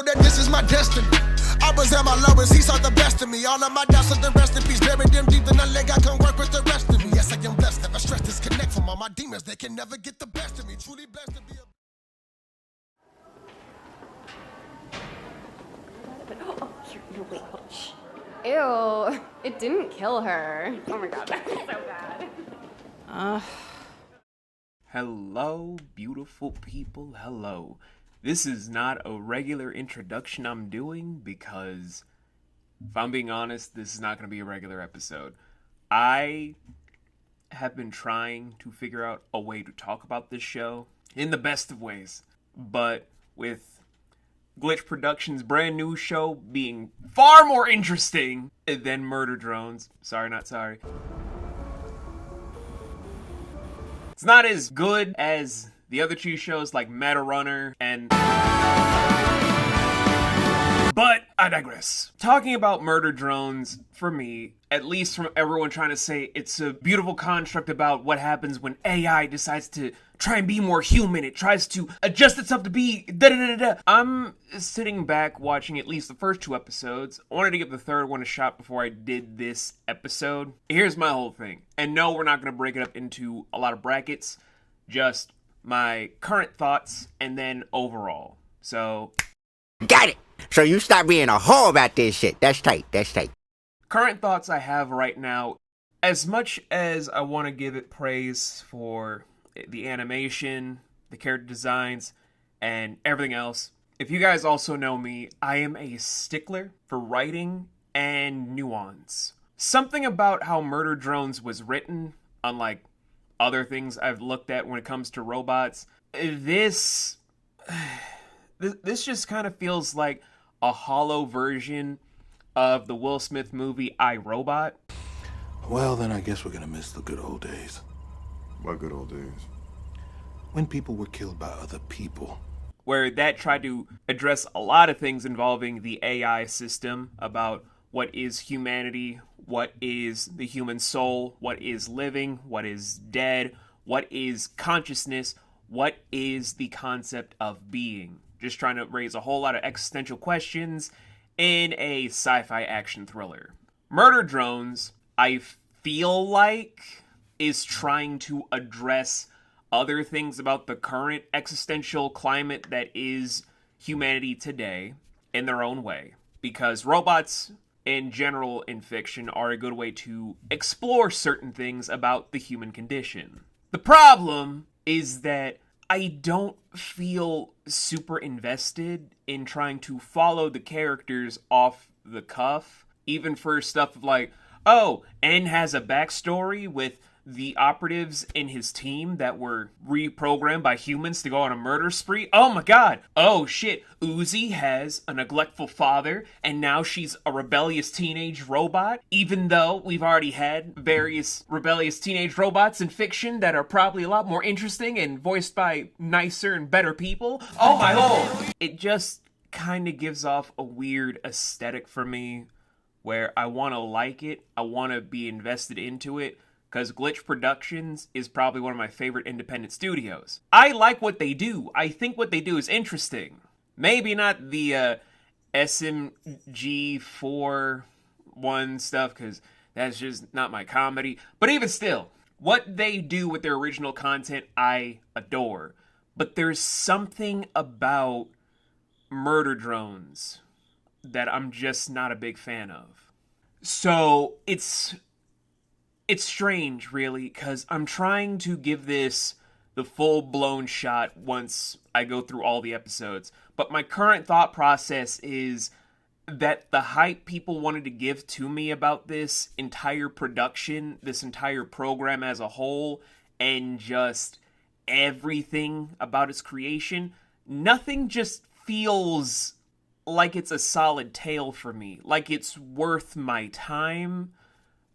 that this is my destiny. I was at my lowest, he saw the best of me. All of my doubts are the rest in peace. Buried them deep, then I let God come work with the rest of me. Yes, I am blessed, never stress, disconnect from all my demons. They can never get the best of me. Truly blessed to be a... No, wait, hold on. Shh. Ew, it didn't kill her. Oh my god, that's so bad. Hello, beautiful people, hello. This is not a regular introduction I'm doing because, if I'm being honest, this is not going to be a regular episode. I have been trying to figure out a way to talk about this show in the best of ways, but with Glitch Productions' brand new show being far more interesting than Murder Drones. Sorry, not sorry. It's not as good as the other two shows like Meta Runner and... But I digress. Talking about Murder Drones, for me, at least from everyone trying to say it's a beautiful construct about what happens when AI decides to try and be more human. It tries to adjust itself to be da-da-da-da-da. I'm sitting back watching at least the first two episodes. I wanted to give the third one a shot before I did this episode. Here's my whole thing. And no, we're not going to break it up into a lot of brackets. Just my current thoughts and then overall. So... Got it! So you stop being a hoe about this shit. That's tight, that's tight. Current thoughts I have right now, as much as I want to give it praise for the animation, the character designs, and everything else, if you guys also know me, I am a stickler for writing and nuance. Something about how Murder Drones was written, unlike other things I've looked at when it comes to robots, this just kind of feels like a hollow version of the Will Smith movie I, Robot. Well, then I guess we're gonna miss the good old days. What good old days? When people were killed by other people. Where that tried to address a lot of things involving the AI system, about what is humanity, what is the human soul, what is living, what is dead, what is consciousness, what is the concept of being. Just trying to raise a whole lot of existential questions in a sci-fi action thriller. Murder Drones, I feel like, is trying to address other things about the current existential climate that is humanity today in their own way. Because robots, in general in fiction, are a good way to explore certain things about the human condition. The problem is that I don't feel super invested in trying to follow the characters off the cuff, even for stuff like, oh, N has a backstory with the operatives in his team that were reprogrammed by humans to go on a murder spree. Oh my god. Oh shit. Uzi has a neglectful father and now she's a rebellious teenage robot. Even though we've already had various rebellious teenage robots in fiction that are probably a lot more interesting and voiced by nicer and better people. Oh my lord. It just kind of gives off a weird aesthetic for me where I want to like it. I want to be invested into it. Because Glitch Productions is probably one of my favorite independent studios. I like what they do. I think what they do is interesting. Maybe not the SMG4-1 stuff, because that's just not my comedy. But even still, what they do with their original content, I adore. But there's something about Murder Drones that I'm just not a big fan of. So it's strange, really, because I'm trying to give this the full-blown shot once I go through all the episodes. But my current thought process is that the hype people wanted to give to me about this entire production, this entire program as a whole, and just everything about its creation, nothing just feels like it's a solid tale for me, like it's worth my time.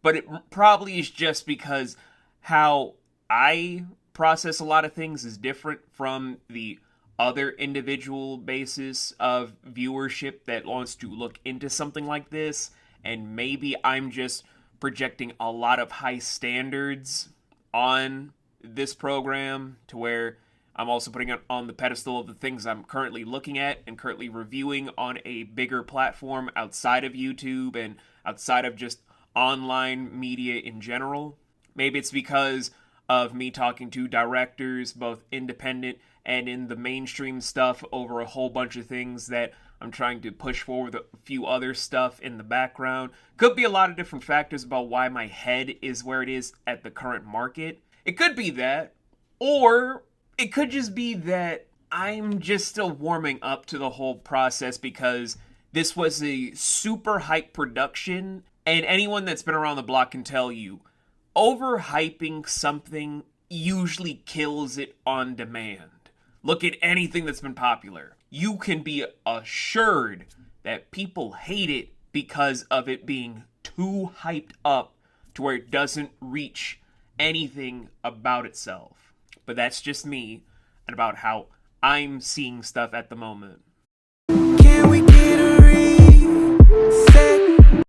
But it probably is just because how I process a lot of things is different from the other individual basis of viewership that wants to look into something like this. And maybe I'm just projecting a lot of high standards on this program to where I'm also putting it on the pedestal of the things I'm currently looking at and currently reviewing on a bigger platform outside of YouTube and outside of just online media in general. Maybe it's because of me talking to directors, both independent and in the mainstream stuff, over a whole bunch of things that I'm trying to push forward a few other stuff in the background. Could be a lot of different factors about why my head is where it is at the current market. It could be that, or it could just be that I'm just still warming up to the whole process because this was a super hype production, and anyone that's been around the block can tell you, overhyping something usually kills it on demand. Look at anything that's been popular. You can be assured that people hate it because of it being too hyped up to where it doesn't reach anything about itself. But that's just me and about how I'm seeing stuff at the moment. Can we get a reset?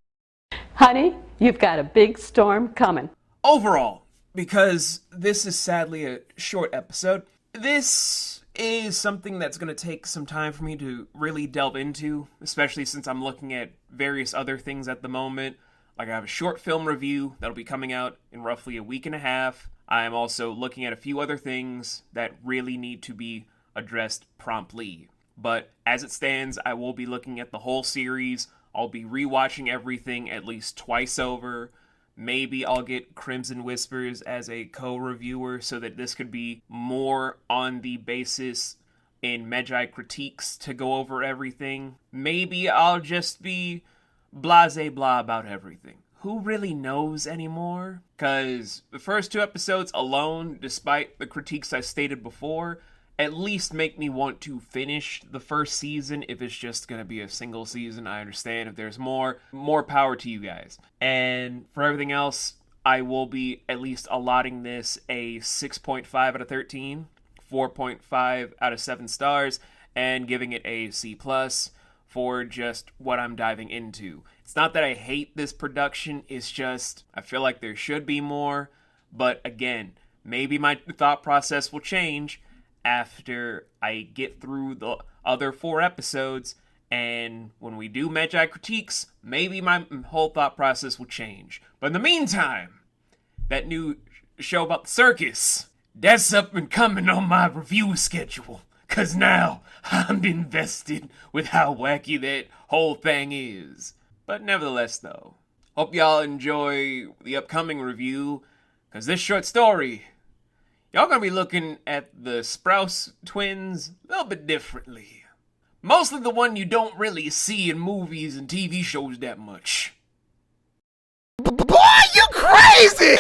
Honey, you've got a big storm coming. Overall, because this is sadly a short episode, this is something that's going to take some time for me to really delve into, especially since I'm looking at various other things at the moment. Like I have a short film review that'll be coming out in roughly a week and a half. I am also looking at a few other things that really need to be addressed promptly. But as it stands, I will be looking at the whole series. I'll be rewatching everything at least twice over. Maybe I'll get Crimson Whispers as a co-reviewer so that this could be more on the basis in Magi critiques to go over everything. Maybe I'll just be blase blah about everything. Who really knows anymore? Because the first 2 episodes alone, despite the critiques I stated before, at least make me want to finish the first season. If it's just going to be a single season, I understand. If there's more power to you guys. And for everything else, I will be at least allotting this a 6.5 out of 13, 4.5 out of 7 stars, and giving it a C+ for just what I'm diving into. It's not that I hate this production, it's just I feel like there should be more. But again, maybe my thought process will change after I get through the other 4 episodes, and when we do Magi critiques, maybe my whole thought process will change. But in the meantime, that new show about the circus, that's up and coming on my review schedule, cause now I'm invested with how wacky that whole thing is. But nevertheless though, hope y'all enjoy the upcoming review, cause this short story, y'all gonna be looking at the Sprouse twins a little bit differently. Mostly the one you don't really see in movies and TV shows that much. Boy, you crazy!